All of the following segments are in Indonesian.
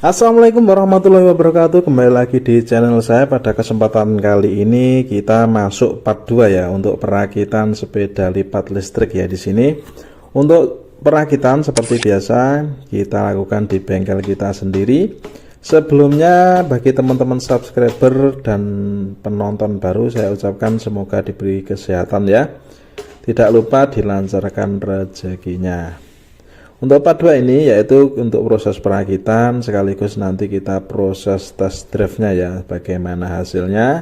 Assalamualaikum warahmatullahi wabarakatuh. Kembali lagi di channel saya. Pada kesempatan kali ini kita masuk part 2 ya, untuk perakitan sepeda lipat listrik ya. Di sini untuk perakitan seperti biasa kita lakukan di bengkel kita sendiri. Sebelumnya bagi teman-teman subscriber dan penonton baru, saya ucapkan semoga diberi kesehatan ya. Tidak lupa dilancarkan rezekinya. Untuk part 2 ini yaitu untuk proses perakitan, sekaligus nanti kita proses test drive-nya ya, bagaimana hasilnya.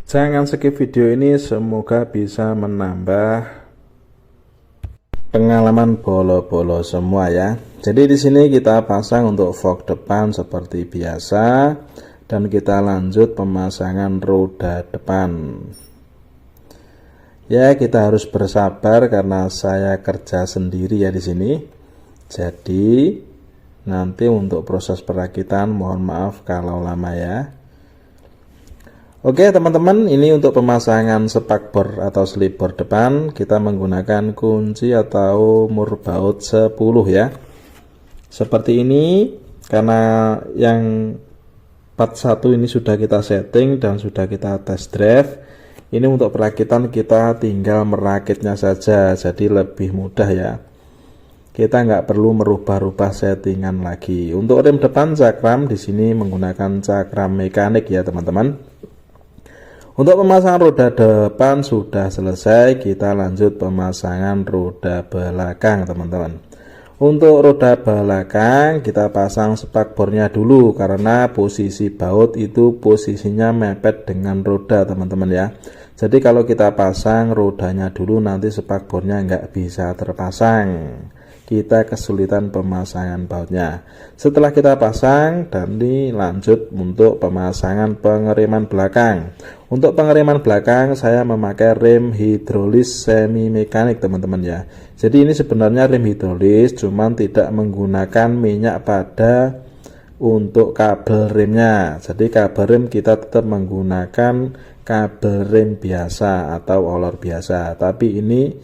Jangan skip video ini, semoga bisa menambah pengalaman bolo-bolo semua ya. Jadi di sini kita pasang untuk fog depan seperti biasa, dan kita lanjut pemasangan roda depan. Ya, kita harus bersabar karena saya kerja sendiri ya di sini. Jadi nanti untuk proses perakitan mohon maaf kalau lama ya. Oke teman-teman, ini untuk pemasangan spakbor atau slipbor depan kita menggunakan kunci atau murbaut 10 ya. Seperti ini, karena yang part 1 ini sudah kita setting dan sudah kita test drive. Ini untuk perakitan kita tinggal merakitnya saja, jadi lebih mudah ya. Kita nggak perlu merubah-rubah settingan lagi. Untuk rem depan cakram di sini menggunakan cakram mekanik ya teman-teman. Untuk pemasangan roda depan sudah selesai, kita lanjut pemasangan roda belakang teman-teman. Untuk roda belakang kita pasang spakbornya dulu, karena posisi baut itu posisinya mepet dengan roda teman-teman ya. Jadi kalau kita pasang rodanya dulu, nanti spakbornya nggak bisa terpasang, kita kesulitan pemasangan bautnya. Setelah kita pasang, dan ini lanjut untuk pemasangan pengereman belakang. Untuk pengereman belakang saya memakai rem hidrolis semi mekanik teman-teman ya. Jadi ini sebenarnya rem hidrolis, cuman tidak menggunakan minyak pada untuk kabel remnya. Jadi kabel rem kita tetap menggunakan kabel rem biasa atau olor biasa, tapi ini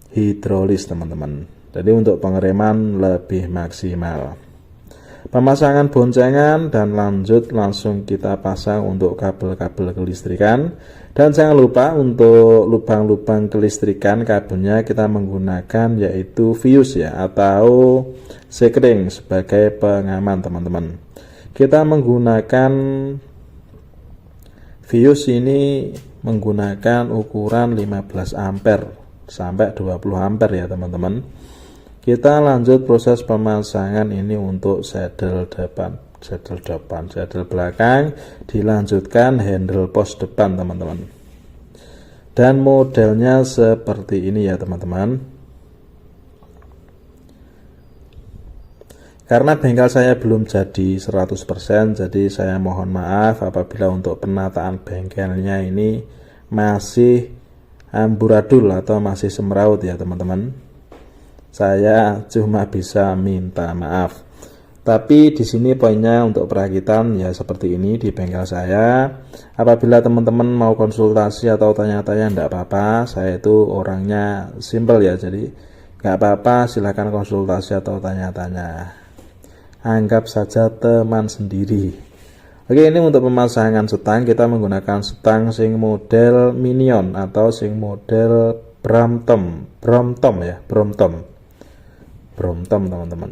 hidrolis teman-teman. Jadi untuk pengereman lebih maksimal. Pemasangan boncengan dan lanjut langsung kita pasang untuk kabel-kabel kelistrikan. Dan jangan lupa untuk lubang-lubang kelistrikan kabelnya kita menggunakan yaitu fuse ya, atau sekring sebagai pengaman teman-teman. Kita menggunakan fuse ini menggunakan ukuran 15 ampere sampai 20 ampere ya teman-teman. Kita lanjut proses pemasangan ini untuk saddle depan, saddle belakang, dilanjutkan handle post depan teman-teman. Dan modelnya seperti ini ya teman-teman. Karena bengkel saya belum jadi 100%, jadi saya mohon maaf apabila untuk penataan bengkelnya ini masih amburadul atau masih semeraut ya teman-teman. Saya cuma bisa minta maaf. Tapi di sini poinnya untuk perakitan ya seperti ini di bengkel saya. Apabila teman-teman mau konsultasi atau tanya-tanya enggak apa-apa, saya itu orangnya simple ya, jadi enggak apa-apa, silahkan konsultasi atau tanya-tanya. Anggap saja teman sendiri. Oke, ini untuk pemasangan setang kita menggunakan setang sing model minion atau sing model Brompton teman-teman.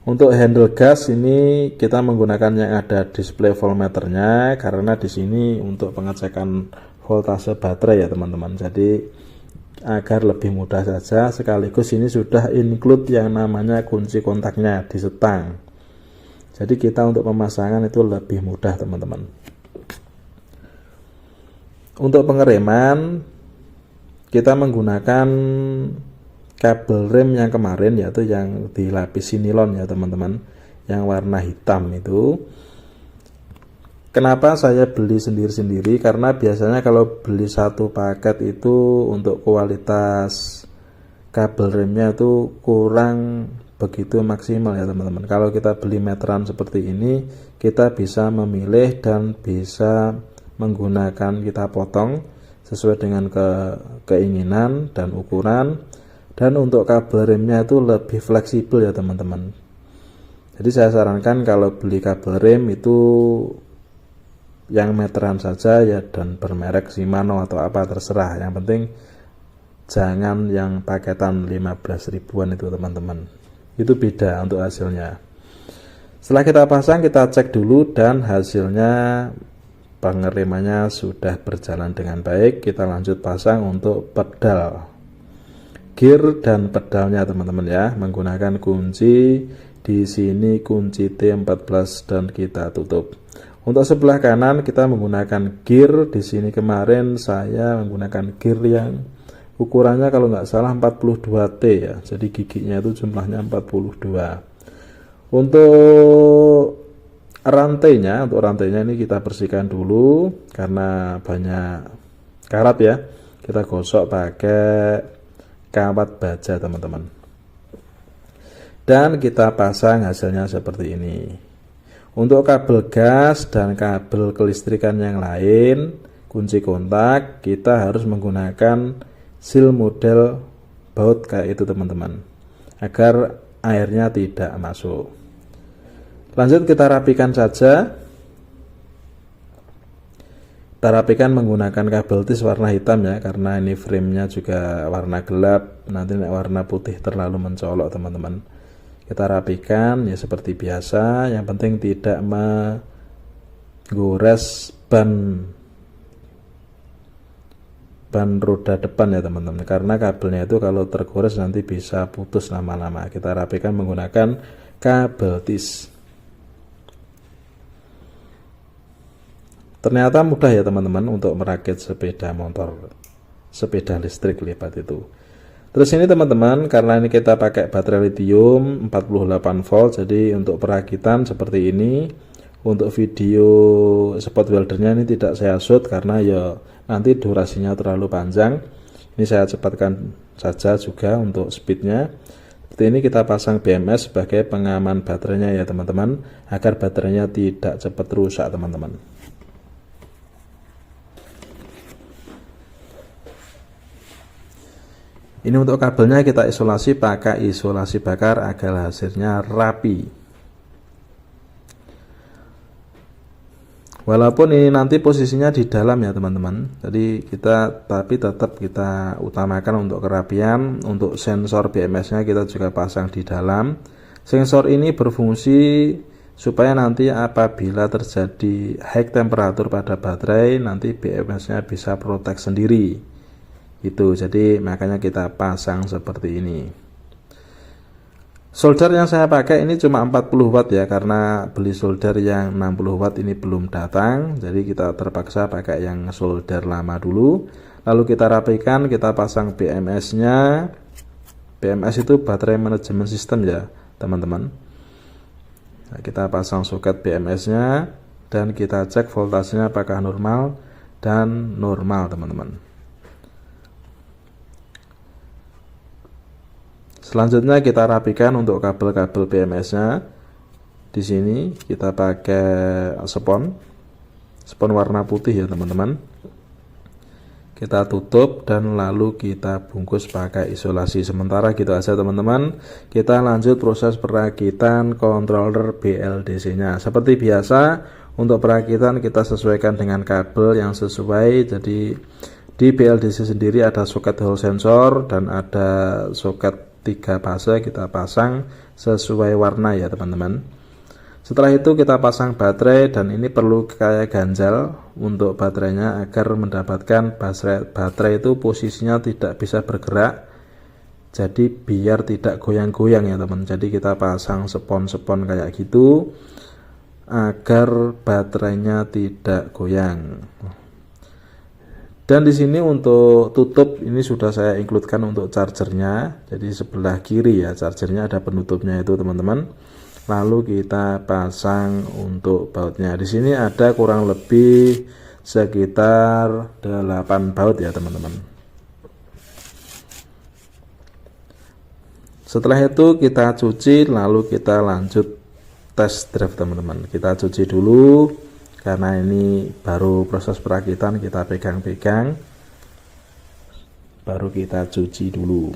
Untuk handle gas ini kita menggunakan yang ada display voltmeternya, karena di sini untuk pengecekan voltase baterai ya teman-teman. Jadi agar lebih mudah saja, sekaligus ini sudah include yang namanya kunci kontaknya di setang. Jadi kita untuk pemasangan itu lebih mudah teman-teman. Untuk pengereman kita menggunakan kabel rem yang kemarin, yaitu yang dilapisi nilon ya teman-teman, yang warna hitam itu. Kenapa saya beli sendiri-sendiri? Karena biasanya kalau beli satu paket itu untuk kualitas kabel remnya itu kurang begitu maksimal ya teman-teman. Kalau kita beli meteran seperti ini, kita bisa memilih dan bisa menggunakan, kita potong sesuai dengan keinginan dan ukuran. Dan untuk kabel remnya itu lebih fleksibel ya teman-teman. Jadi saya sarankan kalau beli kabel rem itu yang meteran saja ya, dan bermerek Shimano atau apa terserah, yang penting jangan yang paketan 15 ribuan itu teman-teman, itu beda untuk hasilnya. Setelah kita pasang, kita cek dulu dan hasilnya pengeremannya sudah berjalan dengan baik. Kita lanjut pasang untuk pedal, gear dan pedalnya teman-teman ya, menggunakan kunci di sini kunci T14 dan kita tutup. Untuk sebelah kanan kita menggunakan gear. Di sini kemarin saya menggunakan gear yang ukurannya kalau nggak salah 42T ya, jadi giginya itu jumlahnya 42. Untuk rantainya ini kita bersihkan dulu karena banyak karat ya. Kita gosok pakai kawat baja teman-teman. Dan kita pasang, hasilnya seperti ini. Untuk kabel gas dan kabel kelistrikan yang lain, kunci kontak kita harus menggunakan seal model baut kayak itu teman-teman, agar airnya tidak masuk. Lanjut kita rapikan saja. Kita rapikan menggunakan kabel tis warna hitam ya, karena ini framenya juga warna gelap, nanti warna putih terlalu mencolok teman-teman. Kita rapikan ya seperti biasa, yang penting tidak menggores ban roda depan ya teman-teman, karena kabelnya itu kalau tergores nanti bisa putus lama-lama. Kita rapikan menggunakan kabel tis. Ternyata mudah ya teman-teman untuk merakit sepeda motor, sepeda listrik lipat itu. Terus ini teman-teman, karena ini kita pakai baterai lithium 48 volt, jadi untuk perakitan seperti ini. Untuk video spot weldernya ini tidak saya shoot karena ya nanti durasinya terlalu panjang. Ini saya cepatkan saja juga untuk speednya. Seperti ini kita pasang BMS sebagai pengaman baterainya ya teman-teman, agar baterainya tidak cepat rusak teman-teman. Ini untuk kabelnya kita isolasi pakai isolasi bakar agar hasilnya rapi. Walaupun ini nanti posisinya di dalam ya teman-teman, jadi tapi tetap kita utamakan untuk kerapian. Untuk sensor BMS-nya kita juga pasang di dalam. Sensor ini berfungsi supaya nanti apabila terjadi high temperatur pada baterai, nanti BMS-nya bisa protek sendiri. Itu jadi makanya kita pasang seperti ini. Solder yang saya pakai ini cuma 40 watt ya, karena beli solder yang 60 watt ini belum datang, jadi kita terpaksa pakai yang solder lama dulu. Lalu kita rapikan, kita pasang BMS-nya. BMS itu baterai manajemen sistem ya teman-teman. Nah, kita pasang soket BMS-nya dan kita cek voltasenya apakah normal dan normal teman-teman. Selanjutnya kita rapikan untuk kabel-kabel BMS-nya. Di sini kita pakai spon warna putih ya teman-teman. Kita tutup dan lalu kita bungkus pakai isolasi sementara gitu aja teman-teman. Kita lanjut proses perakitan controller BLDC-nya. Seperti biasa, untuk perakitan kita sesuaikan dengan kabel yang sesuai. Jadi di BLDC sendiri ada soket hall sensor dan ada soket 3 fase, kita pasang sesuai warna ya teman-teman. Setelah itu kita pasang baterai, dan ini perlu kayak ganjal untuk baterainya agar mendapatkan baterai itu posisinya tidak bisa bergerak, jadi biar tidak goyang-goyang ya teman. Jadi kita pasang spon-spon kayak gitu agar baterainya tidak goyang. Dan di sini untuk tutup ini sudah saya includekan untuk chargernya. Jadi sebelah kiri ya chargernya ada penutupnya itu teman-teman. Lalu kita pasang untuk bautnya. Di sini ada kurang lebih sekitar 8 baut ya teman-teman. Setelah itu kita cuci, lalu kita lanjut test drive teman-teman. Kita cuci dulu. Karena ini baru proses perakitan, kita pegang-pegang, baru kita cuci dulu.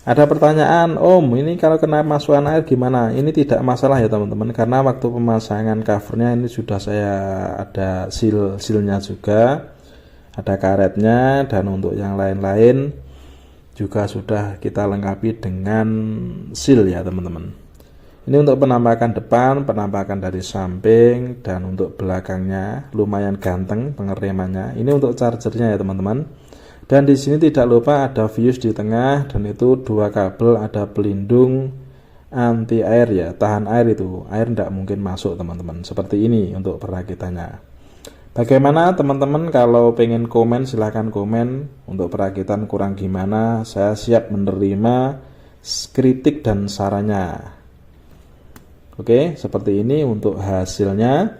Ada pertanyaan, Om, ini kalau kena masukan air gimana? Ini tidak masalah ya teman-teman, karena waktu pemasangan covernya ini sudah saya ada silnya juga, ada karetnya, dan untuk yang lain-lain juga sudah kita lengkapi dengan seal ya teman-teman. Ini untuk penampakan depan, penampakan dari samping, dan untuk belakangnya lumayan ganteng pengeremannya. Ini untuk chargernya ya teman-teman. Dan di sini tidak lupa ada fuse di tengah, dan itu 2 kabel, ada pelindung anti air ya, tahan air itu. Air tidak mungkin masuk teman-teman. Seperti ini untuk perakitannya. Bagaimana teman-teman? Kalau pengen komen silahkan komen. Untuk perakitan kurang gimana, saya siap menerima kritik dan sarannya. Oke, seperti ini untuk hasilnya.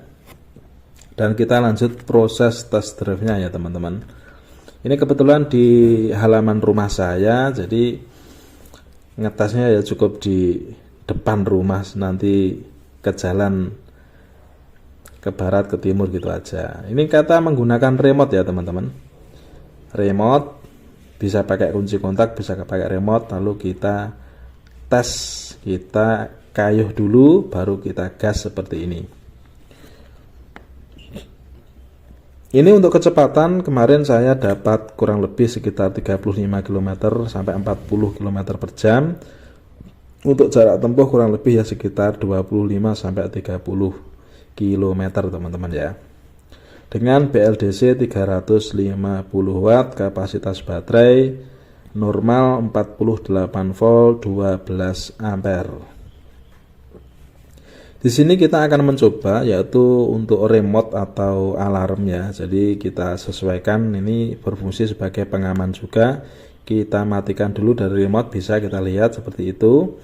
Dan kita lanjut proses test drive-nya ya teman-teman. Ini kebetulan di halaman rumah saya, jadi ngetesnya ya cukup di depan rumah, nanti ke jalan ke barat, ke timur gitu aja. Ini kita menggunakan remote ya teman-teman. Remote, bisa pakai kunci kontak, bisa pakai remote, lalu kita tes, kita kayuh dulu, baru kita gas seperti ini. Ini untuk kecepatan kemarin saya dapat kurang lebih sekitar 35 km sampai 40 km per jam. Untuk jarak tempuh kurang lebih ya sekitar 25 sampai 30 km teman-teman ya. Dengan BLDC 350 watt, kapasitas baterai normal 48 volt 12 ampere. Di sini kita akan mencoba yaitu untuk remote atau alarm ya. Jadi kita sesuaikan, ini berfungsi sebagai pengaman juga. Kita matikan dulu dari remote, bisa kita lihat seperti itu.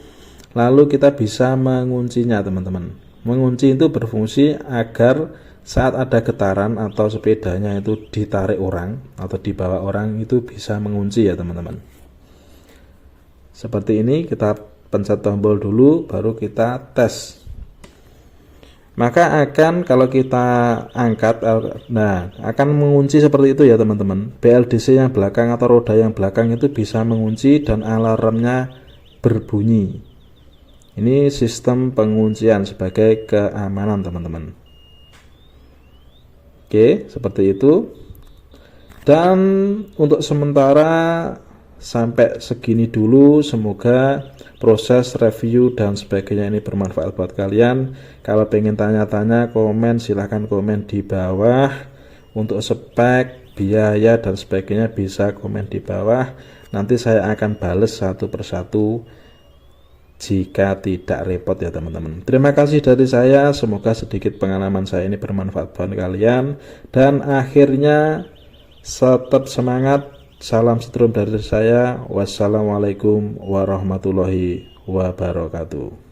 Lalu kita bisa menguncinya teman-teman. Mengunci itu berfungsi agar saat ada getaran atau sepedanya itu ditarik orang atau dibawa orang, itu bisa mengunci ya teman-teman. Seperti ini, kita pencet tombol dulu baru kita tes. Maka akan kalau kita angkat, nah akan mengunci seperti itu ya teman-teman. BLDC yang belakang atau roda yang belakang itu bisa mengunci dan alarmnya berbunyi. Ini sistem penguncian sebagai keamanan teman-teman. Oke, seperti itu. Dan untuk sementara sampai segini dulu, semoga proses review dan sebagainya ini bermanfaat buat kalian. Kalau pengen tanya-tanya, komen, silahkan komen di bawah. Untuk spek, biaya dan sebagainya bisa komen di bawah. Nanti saya akan bales satu persatu jika tidak repot ya teman-teman. Terima kasih dari saya, semoga sedikit pengalaman saya ini bermanfaat buat kalian. Dan akhirnya tetap semangat. Salam setrum dari saya. Wassalamualaikum warahmatullahi wabarakatuh.